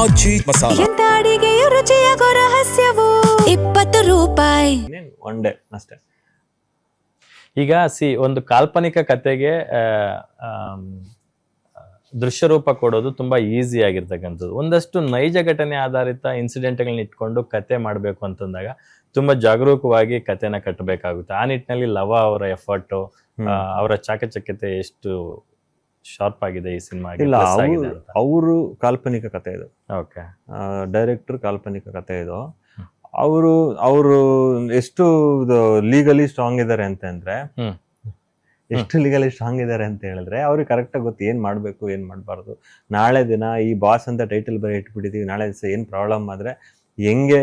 ಆಚಿ ಮಸಾಲ. ಎಂತ ಅಡಿಗೆಯ ರುಚಿಯಾಗೋ ರಹಸ್ಯವು 20 ರೂಪಾಯಿ. One day ಅಷ್ಟೇ. ಈಗ ಒಂದು ಕಾಲ್ಪನಿಕ ಕತೆಗೆ ದೃಶ್ಯ ರೂಪ ಕೊಡೋದು ತುಂಬಾ ಈಸಿ ಆಗಿರ್ತಕ್ಕಂಥದ್ದು. ಒಂದಷ್ಟು ನೈಜ ಘಟನೆ ಆಧಾರಿತ ಇನ್ಸಿಡೆಂಟ್ಗಳನ್ನ ಇಟ್ಕೊಂಡು ಕತೆ ಮಾಡಬೇಕು ಅಂತಂದಾಗ ತುಂಬಾ ಜಾಗರೂಕವಾಗಿ ಕತೆನ ಕಟ್ಟಬೇಕಾಗುತ್ತೆ. ಆ ನಿಟ್ಟಿನಲ್ಲಿ ಲವ ಅವರ ಎಫರ್ಟ್, ಅವರ ಚಾಕಚಕ್ಯತೆ ಎಷ್ಟು ಶಾರ್ಪ್ ಆಗಿದೆ ಈ ಸಿನಿಮಾ. ಇಲ್ಲ, ಅವರು ಕಾಲ್ಪನಿಕ ಕತೆ ಇದು. ಓಕೆ, ಡೈರೆಕ್ಟರ್ ಕಾಲ್ಪನಿಕ ಕತೆ ಇದು. ಅವರು ಎಷ್ಟು ಲೀಗಲಿ ಸ್ಟ್ರಾಂಗ್ ಇದ್ದಾರೆ ಅಂತಂದ್ರೆ, ಎಷ್ಟು ಲೀಗಲಿ ಸ್ಟ್ರಾಂಗ್ ಇದ್ದಾರೆ ಅಂತ ಹೇಳಿದ್ರೆ ಅವ್ರಿಗೆ ಕರೆಕ್ಟಾಗಿ ಗೊತ್ತು ಏನ್ ಮಾಡ್ಬೇಕು ಏನ್ ಮಾಡಬಾರ್ದು. ನಾಳೆ ದಿನ ಈ ಬಾಸ್ ಅಂತ ಟೈಟಲ್ ಬರೀ ಇಟ್ಬಿಟ್ಟಿದೀವಿ, ನಾಳೆ ದಿವಸ ಏನ್ ಪ್ರಾಬ್ಲಮ್ ಆದ್ರೆ ಹೆಂಗೆ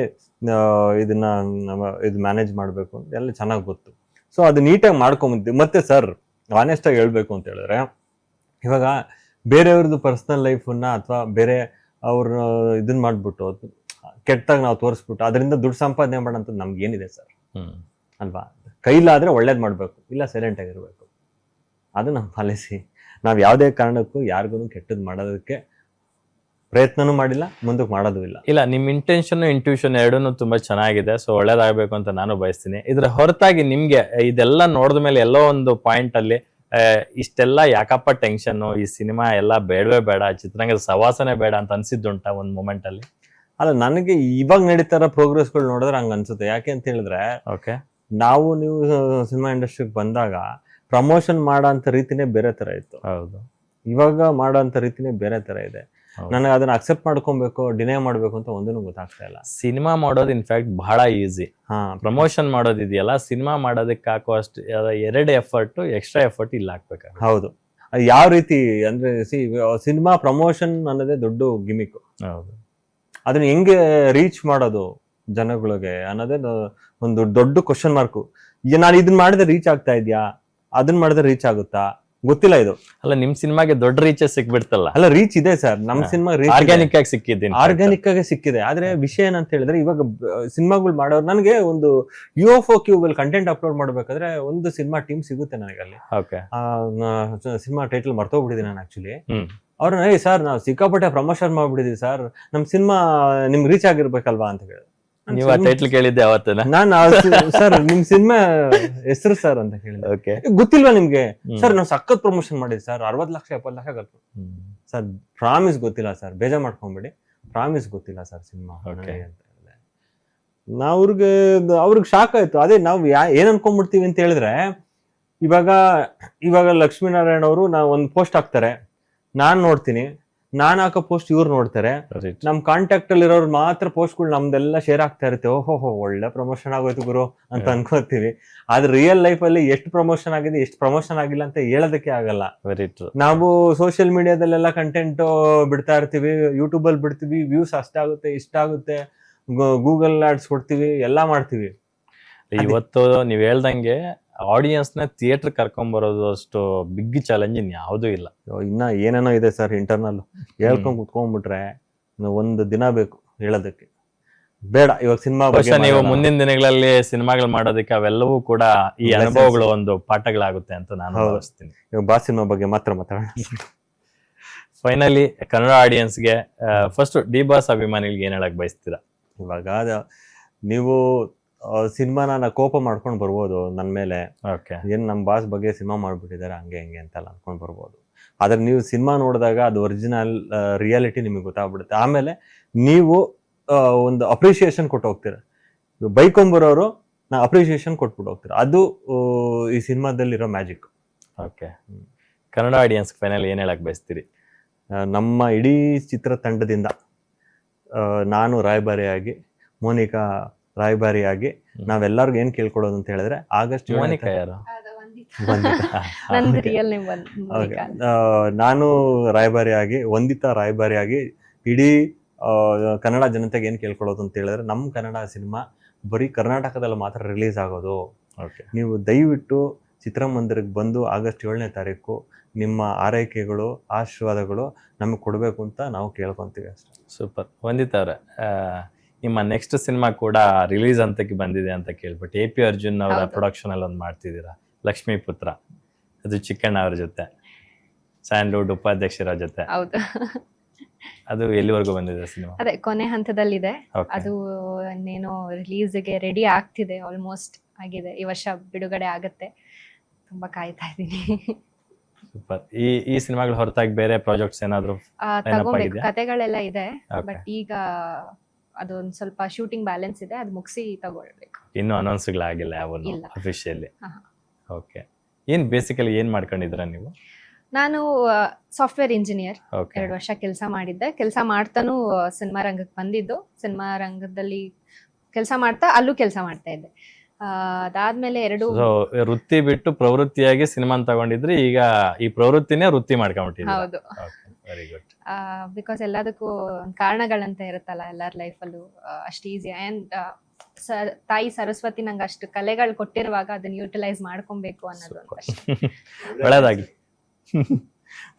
ಇದನ್ನ ಇದು ಮ್ಯಾನೇಜ್ ಮಾಡ್ಬೇಕು ಅಂತ ಎಲ್ಲ ಚೆನ್ನಾಗಿ ಗೊತ್ತು. ಸೊ ಅದು ನೀಟಾಗಿ ಮಾಡ್ಕೊಂಬಂತೀವಿ. ಮತ್ತೆ ಸರ್ ಆನೆಸ್ಟ್ ಆಗಿ ಹೇಳ್ಬೇಕು ಅಂತ ಹೇಳಿದ್ರೆ, ಇವಾಗ ಬೇರೆಯವ್ರದ್ದು ಪರ್ಸನಲ್ ಲೈಫನ್ನ ಅಥವಾ ಬೇರೆ ಅವ್ರ ಇದನ್ನ ಮಾಡ್ಬಿಟ್ಟು ಕೆಟ್ಟಾಗ ನಾವು ತೋರಿಸ್ಬಿಟ್ಟು ಅದರಿಂದ ದುಡ್ಡು ಸಂಪಾದನೆ ಮಾಡೋಂಥ ನಮ್ಗೆ ಏನಿದೆ ಸರ್ ಅಲ್ವಾ? ಕೈಲಾದ್ರೆ ಒಳ್ಳೇದು ಮಾಡ್ಬೇಕು, ಇಲ್ಲ ಸೈಲೆಂಟ್ ಆಗಿರ್ಬೇಕು. ಅದು ನಮ್ಮ ಪಾಲಿಸಿ. ನಾವು ಯಾವುದೇ ಕಾರಣಕ್ಕೂ ಯಾರಿಗೂ ಕೆಟ್ಟದ್ದು ಮಾಡೋದಕ್ಕೆ ಪ್ರಯತ್ನನೂ ಮಾಡಿಲ್ಲ, ಮುಂದಕ್ಕೆ ಮಾಡೋದು ಇಲ್ಲ. ಇಲ್ಲ, ನಿಮ್ ಇಂಟೆನ್ಷನ್ ಇಂಟ್ಯೂಷನ್ ಎರಡೂ ತುಂಬಾ ಚೆನ್ನಾಗಿದೆ. ಸೊ ಒಳ್ಳೇದಾಗಬೇಕು ಅಂತ ನಾನು ಬಯಸ್ತೀನಿ. ಇದ್ರ ಹೊರತಾಗಿ ನಿಮ್ಗೆ ಇದೆಲ್ಲ ನೋಡಿದ ಮೇಲೆ ಎಲ್ಲೋ ಒಂದು ಪಾಯಿಂಟ್ ಅಲ್ಲಿ ಇಷ್ಟೆಲ್ಲ ಯಾಕಪ್ಪ ಟೆನ್ಷನ್, ಈ ಸಿನಿಮಾ ಎಲ್ಲ ಬೇಡವೇ ಬೇಡ, ಚಿತ್ರರಂಗದ ಸವಾಸನೆ ಬೇಡ ಅಂತ ಅನ್ಸಿದ್ದುಂಟ ಒಂದ್ ಮೂಮೆಂಟ್ ಅಲ್ಲಿ? ಅಲ್ಲ, ನನಗೆ ಇವಾಗ ನಡೀತಾರ ಪ್ರೋಗ್ರೆಸ್ಗಳು ನೋಡಿದ್ರೆ ಹಂಗ ಅನ್ಸುತ್ತೆ. ಯಾಕೆ ಅಂತ ಹೇಳಿದ್ರೆ, ಓಕೆ, ನೀವು ಸಿನಿಮಾ ಇಂಡಸ್ಟ್ರಿಗೆ ಬಂದಾಗ ಪ್ರಮೋಷನ್ ಮಾಡೋ ಅಂತ ರೀತಿನೇ ಬೇರೆ ತರ ಇತ್ತು. ಹೌದು, ಇವಾಗ ಮಾಡೋ ಅಂತ ರೀತಿನೇ ಬೇರೆ ತರ ಇದೆ. ನನಗೆ ಅದನ್ನ ಅಕ್ಸೆಪ್ಟ್ ಮಾಡ್ಕೊಬೇಕು, ಡಿನೈ ಮಾಡ್ಬೇಕು ಅಂತ ಒಂದೂ ಗೊತ್ತಾಗ್ತಾ ಇಲ್ಲ. ಸಿನಿಮಾ ಮಾಡೋದು ಇನ್ಫ್ಯಾಕ್ಟ್ ಬಹಳ ಈಸಿ. ಪ್ರಮೋಷನ್ ಮಾಡೋದಿದೆಯಲ್ಲ, ಸಿನಿಮಾ ಮಾಡೋದಕ್ಕೆ ಹಾಕೋ ಅಷ್ಟು 2 ಎಫರ್ಟ್ ಎಕ್ಸ್ಟ್ರಾ ಎಫರ್ಟ್ ಇಲ್ಲ ಹಾಕ್ಬೇಕು. ಹೌದು, ಯಾವ ರೀತಿ ಅಂದ್ರೆ ಸಿನಿಮಾ ಪ್ರಮೋಷನ್ ಅನ್ನೋದೇ ದೊಡ್ಡ ಗಿಮಿಕ್. ಹೌದು, ಅದನ್ನ ಹೆಂಗೆ ರೀಚ್ ಮಾಡೋದು ಜನಗಳಿಗೆ ಅನ್ನೋದೇ ಒಂದು ದೊಡ್ಡ ಕ್ವಶನ್ ಮಾರ್ಕು. ನಾನು ಇದನ್ನ ಮಾಡಿದ್ರೆ ರೀಚ್ ಆಗ್ತಾ ಇದ್ಯಾ, ಅದನ್ನ ಮಾಡಿದ್ರೆ ರೀಚ್ ಆಗುತ್ತಾ ಗೊತ್ತಿಲ್ಲ. ಇದು ಅಲ್ಲ, ನಿಮ್ ಸಿನಿಮಾಗೆ ದೊಡ್ಡ ರೀಚ್ ಸಿಕ್ಬಿಡ್ತಲ್ಲ? ಅಲ್ಲ, ರೀಚ್ ಇದೆ ಸರ್, ನಮ್ ಸಿನಿಮಾ ಆರ್ಗ್ಯಾನಿಕ್ ಆಗಿ ಸಿಕ್ಕಿದ್ದೀನಿ, ಆರ್ಗ್ಯಾನಿಕ್ ಆಗಿ ಸಿಕ್ಕಿದೆ. ಆದ್ರೆ ವಿಷಯ ಏನಂತ ಹೇಳಿದ್ರೆ, ಇವಾಗ ಸಿನಿಮಾಗಳು ಮಾಡೋರು, ನನಗೆ ಒಂದು UFO ಕ್ಯೂಬ್ ಕಂಟೆಂಟ್ ಅಪ್ಲೋಡ್ ಮಾಡ್ಬೇಕಾದ್ರೆ ಒಂದು ಸಿನಿಮಾ ಟೀಮ್ ಸಿಗುತ್ತೆ ನನಗೆ ಅಲ್ಲಿ. ಸಿನಿಮಾ ಟೈಟಲ್ ಮರ್ತೋಗ್ಬಿಟ್ಟಿದ್ದೀನಿ ನಾನು ಆಕ್ಚುಲಿ. ಅವ್ರನ್ನ ಸರ್ ನಾವು ಸಿಕ್ಕಾಪಟ್ಟೆ ಪ್ರಮೋಷನ್ ಮಾಡ್ಬಿಟ್ಟಿದೀವಿ ಸರ್, ನಮ್ ಸಿನಿಮಾ ನಿಮ್ಗೆ ರೀಚ್ ಆಗಿರ್ಬೇಕಲ್ವಾ ಅಂತ ಹೇಳಿದ್ರು. ನೀವು ಆ ಟೈಟಲ್ ಕೇಳಿದ್ದೆ ಅವತ್ತೇನ? ನಾನು ಸರ್ ನಿಮ್ ಸಿನಿಮಾ ಹೆಸರು ಸರ್ ಅಂತ ಕೇಳಿದೆ. ಗೊತ್ತಿಲ್ವಾ ನಿಮ್ಗೆ? ಸರ್ ನಾವು ಸಖತ್ ಪ್ರಮೋಷನ್ ಮಾಡಿದ್ವಿ ಸರ್, 60 ಲಕ್ಷ 70 ಲಕ್ಷ ಖರ್ಚು. ಸರ್ ಪ್ರಾಮಿಸ್ ಗೊತ್ತಿಲ್ಲ ಸರ್, ಬೇಜಾರ್ ಮಾಡ್ಕೊಂಬಿಡಿ, ಪ್ರಾಮಿಸ್ ಗೊತ್ತಿಲ್ಲ ಸರ್ ಸಿನಿಮಾ ಅಂತ ಹೇಳಿದೆ. ಅವ್ರಿಗೆ ಶಾಕ್ ಆಯ್ತು. ಅದೇ ನಾವು ಏನ್ ಅನ್ಕೊಂಡ್ಬಿಡ್ತೀವಿ ಅಂತ ಹೇಳಿದ್ರೆ, ಇವಾಗ ಲಕ್ಷ್ಮೀನಾರಾಯಣ ಅವರು ಒಂದ್ ಪೋಸ್ಟ್ ಹಾಕ್ತಾರೆ, ನಾನ್ ನೋಡ್ತೀನಿ, ನಾನ್ ಹಾಕೋ ಪೋಸ್ಟ್ ಇವ್ರು ನೋಡ್ತಾರೆ, ನಮ್ ಕಾಂಟ್ಯಾಕ್ಟ್ ಅಲ್ಲಿ ಇರೋರು ಮಾತ್ರ ಪೋಸ್ಟ್ಗಳು ನಮ್ದೆಲ್ಲ ಶೇರ್ ಆಗ್ತಾ ಇರುತ್ತೆ. ಓಹೋ ಒಳ್ಳೆ ಪ್ರಮೋಷನ್ ಆಗೋಯ್ತು ಗುರು ಅಂತ ಅನ್ಕೋತೀವಿ. ಆದ್ರೆ ರಿಯಲ್ ಲೈಫ್ ಅಲ್ಲಿ ಎಷ್ಟು ಪ್ರಮೋಷನ್ ಆಗಿದೆ, ಎಷ್ಟು ಪ್ರಮೋಷನ್ ಆಗಿಲ್ಲ ಅಂತ ಹೇಳೋದಕ್ಕೆ ಆಗಲ್ಲ. Very true. ನಾವು ಸೋಷಿಯಲ್ ಮೀಡಿಯಾದಲ್ಲೆಲ್ಲ ಕಂಟೆಂಟ್ ಬಿಡ್ತಾ ಇರ್ತೀವಿ, ಯೂಟ್ಯೂಬ್ ಅಲ್ಲಿ ಬಿಡ್ತೀವಿ, ವ್ಯೂಸ್ ಅಷ್ಟಾಗುತ್ತೆ ಇಷ್ಟಾಗುತ್ತೆ, ಗೂಗಲ್ ಆಡ್ಸ್ ಕೊಡ್ತೀವಿ, ಎಲ್ಲಾ ಮಾಡ್ತೀವಿ. ಇವತ್ತು ನೀವ್ ಹೇಳ್ದಂಗೆ ಆಡಿಯನ್ಸ್ ನ ಥಿಯೇಟರ್ ಕರ್ಕೊಂಡ್ ಬರೋದು ಅಷ್ಟು ಬಿಗ್ ಚಾಲೆಂಜ್ ಇನ್ ಯಾವುದೂ ಇಲ್ಲ. ಇನ್ನ ಏನೇನೋ ಇದೆ ಸರ್ ಇಂಟರ್ನಲ್. ಹೇಳ್ಕೊಂಡ್ ಕುತ್ಕೊಂಡ್ಬಿಟ್ರೆ ಒಂದು ದಿನ ಬೇಕು ಹೇಳೋದಕ್ಕೆ. ಬೇಡ, ಇವಾಗ ಸಿನಿಮಾ ನೀವು ಮುಂದಿನ ದಿನಗಳಲ್ಲಿ ಸಿನಿಮಾಗಳು ಮಾಡೋದಕ್ಕೆ ಅವೆಲ್ಲವೂ ಕೂಡ ಈ ಅನುಭವಗಳು ಒಂದು ಪಾಠಗಳಾಗುತ್ತೆ ಅಂತ ನಾನು ಭಾವಿಸ್ತೀನಿ. ಇವಾಗ ಬಾಸ್ ಸಿನಿಮಾ ಬಗ್ಗೆ ಮಾತ್ರ ಮಾತಾಡೋಣ. ಫೈನಲಿ ಕನ್ನಡ ಆಡಿಯನ್ಸ್ಗೆ ಫಸ್ಟ್ ಡಿ ಬಾಸ್ ಅಭಿಮಾನಿಗಳಿಗೆ ಏನ್ ಹೇಳಕ್ ಬಯಸ್ತೀರಾ? ಇವಾಗ ನೀವು ಸಿನಿಮಾನ ಕೋಪ ಮಾಡ್ಕೊಂಡು ಬರ್ಬೋದು ನನ್ನ ಮೇಲೆ, ಏನ್ ನಮ್ ಬಾಸ್ ಬಗ್ಗೆ ಸಿನಿಮಾ ಮಾಡ್ಬಿಟ್ಟಿದ್ದಾರೆ ಹಂಗೆ ಹೆಂಗೆ ಅಂತೆಲ್ಲ ಅನ್ಕೊಂಡ್ ಬರ್ಬೋದು. ಆದ್ರೆ ನೀವು ಸಿನಿಮಾ ನೋಡಿದಾಗ ಅದು ಒರಿಜಿನಲ್ ರಿಯಾಲಿಟಿ ನಿಮಗೆ ಗೊತ್ತಾಗ್ಬಿಡುತ್ತೆ. ಆಮೇಲೆ ನೀವು ಒಂದು ಅಪ್ರಿಸಿಯೇಷನ್ ಕೊಟ್ಟು ಹೋಗ್ತೀರ. ಬೈಕೊಂಬರೋರು ನಾ ಅಪ್ರಿಸಿಯೇಷನ್ ಕೊಟ್ಬಿಟ್ಟು ಹೋಗ್ತೀರ. ಅದು ಈ ಸಿನಿಮಾದಲ್ಲಿರೋ magic. Okay, Kannada audience final ಏನ್ ಹೇಳಕ್ ಬಯಸ್ತೀರಿ? ನಮ್ಮ ಇಡೀ ಚಿತ್ರತಂಡದಿಂದ ನಾನು ರಾಯಭಾರಿಯಾಗಿ, ಮೋನಿಕಾ ರಾಯಭಾರಿಯಾಗಿ ನಾವೆಲ್ಲರಿಗೂ ಏನ್ ಕೇಳ್ಕೊಳ್ಳೋದು ಅಂತ ಹೇಳಿದ್ರೆ, ಆಗಸ್ಟ್ ಮೋನಿಕಾ ಯಾರು? ನಾನು ರಾಯಭಾರಿಯಾಗಿ, ವಂದಿತಾ ರಾಯಭಾರಿಯಾಗಿ ಇಡೀ ಕನ್ನಡ ಜನತೆಗೆ ಏನ್ ಕೇಳ್ಕೊಳ್ಳೋದು ಅಂತ ಹೇಳಿದ್ರೆ, ನಮ್ಮ ಕನ್ನಡ ಸಿನಿಮಾ ಬರೀ ಕರ್ನಾಟಕದಲ್ಲಿ ಮಾತ್ರ ರಿಲೀಸ್ ಆಗೋದು. ನೀವು ದಯವಿಟ್ಟು ಚಿತ್ರಮಂದಿರಕ್ಕೆ ಬಂದು ಆಗಸ್ಟ್ 7ನೇ ತಾರೀಕು ನಿಮ್ಮ ಆರೈಕೆಗಳು, ಆಶೀರ್ವಾದಗಳು ನಮಗೆ ಕೊಡಬೇಕು ಅಂತ ನಾವು ಕೇಳ್ಕೊಂತೀವಿ ಅಷ್ಟೇ. ಸೂಪರ್. ವಂದಿತಾ ಅವರೇ, ನಿಮ್ಮ ನೆಕ್ಸ್ಟ್ ಸಿನಿಮಾ ಕೂಡ ರಿಲೀಸ್ ಅಂತಕ್ಕೆ ಬಂದಿದೆ ಅಂತ ಕೇಳ್ಬಿಟ್ಟು AP ಅರ್ಜುನ್ ಅವರ ಪ್ರೊಡಕ್ಷನ್ ಅಲ್ಲಿ ಒಂದು ಮಾಡ್ತಿದ್ದೀರಾ, ಲಕ್ಷ್ಮೀಪುತ್ರ. ಅದು ಚಿಕ್ಕಣ್ಣ ಅವ್ರ ಜೊತೆ, ಸ್ಯಾಂಡ್ಲ್ವುಡ್ ಉಪಾಧ್ಯಕ್ಷರ ಜೊತೆ. ಅದು ಎಲ್ಲಿವರೆಗೂ ಬಂದಿದೆ ಸಿನಿಮಾ? ಅದೇ ಕೊನೆ ಹಂತದಲ್ಲಿದೆ. Okay. ಅದು ಇನ್ನೇನೋ ರಿಲೀಸ್ಗೆ ರೆಡಿ ಆಗ್ತಿದೆ, ಆಲ್ಮೋಸ್ಟ್ ಆಗಿದೆ. ಈ ವರ್ಷ ಬಿಡುಗಡೆ ಆಗುತ್ತೆ. ತುಂಬಾ ಕಾಯ್ತಾ ಇದ್ದೀನಿ. ಸೂಪರ್. ಈ ಸಿನಿಮಾಗಳ ಹೊರತಾಗಿ ಬೇರೆ ಪ್ರಾಜೆಕ್ಟ್ಸ್ ಏನಾದ್ರು ತಗೋಬೇಕು, ಕತೆಗಳೆಲ್ಲ ಇದೆ. Okay. ಬಟ್ ಈಗ ಅದೊಂದ್ ಸ್ವಲ್ಪ ಶೂಟಿಂಗ್ ಬ್ಯಾಲೆನ್ಸ್ ಇದೆ, ಅದು ಮುಗಿಸಿ ತಗೊಳ್ಬೇಕು. ಇನ್ನೂ ಅನೌನ್ಸ್ಗಳಾಗಿಲ್ಲ ಯಾವನು ಇಲ್ಲ. ಅಫಿಷಿಯಲಿ? ಹಾ. ಓಕೆ. ಏನ್ ಬೇಸಿಕಲಿ ಏನ್ ಮಾಡ್ಕೊಂಡಿದ್ದೀರಾ ನೀವು? ನಾನು ಸಾಫ್ಟ್ವೇರ್ ಇಂಜಿನಿಯರ್, ಓಕೆ. 2 ವರ್ಷ ಕೆಲಸ ಮಾಡಿದ್ದೆ. ಕೆಲಸ ಮಾಡ್ತಾನು ಸಿನಿಮಾ ರಂಗಕ್ಕೆ ಬಂದಿದ್ದು. ಸಿನಿಮಾ ರಂಗದಲ್ಲಿ ಕೆಲಸ ಮಾಡ್ತಾ ಅಲ್ಲೂ ಕೆಲಸ ಮಾಡ್ತಾ ಇದ್ದೆ. ಅದಾದ್ಮೇಲೆ 2 ಸೊ ವೃತ್ತಿ ಬಿಟ್ಟು ಪ್ರವೃತ್ತಿಯಾಗಿ ಸಿನಿಮಾ ತಗೊಂಡಿದ್ರಿ, ಈಗ ಈ ಪ್ರವೃತ್ತಿನೇ ವೃತ್ತಿ ಮಾಡ್ಕೊಂಡ್ಬಿಟ್ಟಿದ್ದೀರಾ? ಹೌದು. Very good. ಬಿಕಾಸ್ ಎಲ್ಲದಕ್ಕೂ ಕಾರಣಗಳಂತ ಇರುತ್ತಲ್ಲ ಎಲ್ಲರ ಲೈಫಲ್ಲೂ. ಅಷ್ಟು ಈಸಿ. ಅಂಡ್ ತಾಯಿ ಸರಸ್ವತಿ ನಂಗೆ ಅಷ್ಟು ಕಲೆಗಳು ಕೊಟ್ಟಿರುವಾಗ ಅದನ್ನ ಯೂಟಿಲೈಸ್ ಮಾಡ್ಕೊಬೇಕು ಅನ್ನೋದು ಅಂತ ಅಷ್ಟೇ. ಒಳ್ಳೇದಾಗ್ಲಿ.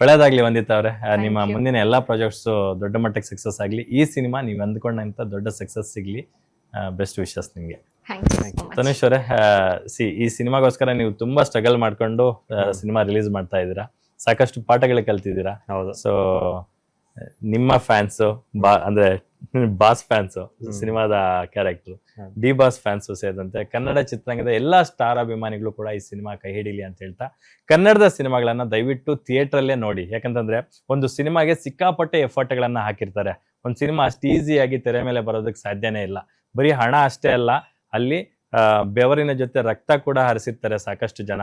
ಒಳ್ಳೇದಾಗ್ಲಿ ವಂದಿತಾ ಅವ್ರೆ. ನಿಮ್ಮ you. ಮುಂದಿನ ಎಲ್ಲಾ ಪ್ರಾಜೆಕ್ಟ್ಸ್ ದೊಡ್ಡ ಮಟ್ಟಕ್ಕೆ ಸಕ್ಸಸ್ ಆಗ್ಲಿ. ಈ ಸಿನಿಮಾ ನೀವು ಅಂದ್ಕೊಂಡಂತ ದೊಡ್ಡ ಸಕ್ಸಸ್ ಸಿಗ್ಲಿ. ಬೆಸ್ಟ್ ವಿಶಸ್ ನಿಮ್ಗೆ. Thank you so much. Tanush ಅವರೇ, ಈ ಸಿನಿಮಾಗೋಸ್ಕರ ನೀವು ತುಂಬಾ ಸ್ಟ್ರಗಲ್ ಮಾಡ್ಕೊಂಡು ಸಿನಿಮಾ ರಿಲೀಸ್ ಮಾಡ್ತಾ ಇದ್ದೀರಾ, ಸಾಕಷ್ಟು ಪಾಠಗಳು ಕಲ್ತಿದ್ದೀರಾ. ಹೌದು. ಸೊ ನಿಮ್ಮ ಫ್ಯಾನ್ಸ್ ಅಂದ್ರೆ ಬಾಸ್ ಫ್ಯಾನ್ಸ್, ಸಿನಿಮಾದ ಕ್ಯಾರೆಕ್ಟರ್ ಡಿ ಬಾಸ್ ಫ್ಯಾನ್ಸ್ ಸೇರಿದಂತೆ ಕನ್ನಡ ಚಿತ್ರರಂಗದ ಎಲ್ಲಾ ಸ್ಟಾರ್ ಅಭಿಮಾನಿಗಳು ಕೂಡ ಈ ಸಿನಿಮಾ ಕೈ ಹಿಡಿಲಿ ಅಂತ ಹೇಳ್ತಾ, ಕನ್ನಡದ ಸಿನಿಮಾಗಳನ್ನ ದಯವಿಟ್ಟು ಥಿಯೇಟರ್ ಅಲ್ಲೇ ನೋಡಿ. ಯಾಕಂತಂದ್ರೆ ಒಂದು ಸಿನಿಮಾಗೆ ಸಿಕ್ಕಾಪಟ್ಟೆ ಎಫರ್ಟ್ಗಳನ್ನ ಹಾಕಿರ್ತಾರೆ. ಒಂದು ಸಿನಿಮಾ ಅಷ್ಟು ಈಸಿಯಾಗಿ ತೆರೆ ಮೇಲೆ ಬರೋದಕ್ಕೆ ಸಾಧ್ಯನೇ ಇಲ್ಲ. ಬರೀ ಹಣ ಅಷ್ಟೇ ಅಲ್ಲ, ಅಲ್ಲಿ ಬೆವರಿನ ಜೊತೆ ರಕ್ತ ಕೂಡ ಹರಿಸಿರ್ತಾರೆ ಸಾಕಷ್ಟು ಜನ.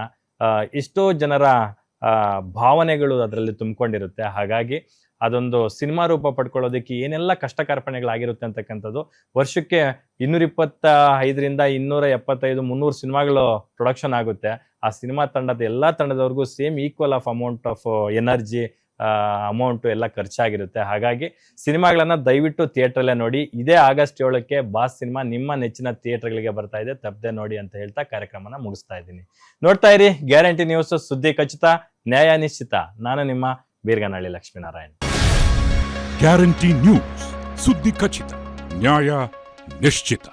ಎಷ್ಟೋ ಜನರ ಭಾವನೆಗಳು ಅದರಲ್ಲಿ ತುಂಬಿಕೊಂಡಿರುತ್ತೆ. ಹಾಗಾಗಿ ಅದೊಂದು ಸಿನಿಮಾ ರೂಪ ಪಡ್ಕೊಳ್ಳೋದಕ್ಕೆ ಏನೆಲ್ಲ ಕಷ್ಟ ಕಾರ್ಪಣ್ಯಗಳಾಗಿರುತ್ತೆ ಅಂತಕ್ಕಂಥದ್ದು, ವರ್ಷಕ್ಕೆ 225ರಿಂದ 275, 300 ಸಿನಿಮಾಗಳು ಪ್ರೊಡಕ್ಷನ್ ಆಗುತ್ತೆ. ಆ ಸಿನಿಮಾ ಎಲ್ಲಾ ತಂಡದವ್ರಿಗೂ same equal of amount of energy, amount ಎಲ್ಲ ಖರ್ಚಾಗಿರುತ್ತೆ. ಹಾಗಾಗಿ ಸಿನಿಮಾಗಳನ್ನ ದಯವಿಟ್ಟು ಥಿಯೇಟರ್ಲ್ಲೇ ನೋಡಿ. ಇದೇ ಆಗಸ್ಟ್ 7ಕ್ಕೆ ಬಾಸ್ ಸಿನಿಮಾ ನಿಮ್ಮ ನೆಚ್ಚಿನ ಥಿಯೇಟರ್ಗಳಿಗೆ ಬರ್ತಾ ಇದೆ, ತಪ್ಪದೆ ನೋಡಿ ಅಂತ ಹೇಳ್ತಾ ಕಾರ್ಯಕ್ರಮನ ಮುಗಿಸ್ತಾ ಇದ್ದೀನಿ. ನೋಡ್ತಾ ಇರಿ ಗ್ಯಾರಂಟಿ ನ್ಯೂಸ್, ಸುದ್ದಿ ಖಚಿತ, ನ್ಯಾಯ ನಿಶ್ಚಿತ. ನಾನು ನಿಮ್ಮ ಬೀರ್ಗನಹಳ್ಳಿ ಲಕ್ಷ್ಮೀನಾರಾಯಣ್. ಗ್ಯಾರಂಟಿ ನ್ಯೂಸ್, ಸುದ್ದಿ ಖಚಿತ, ನ್ಯಾಯ ನಿಶ್ಚಿತ.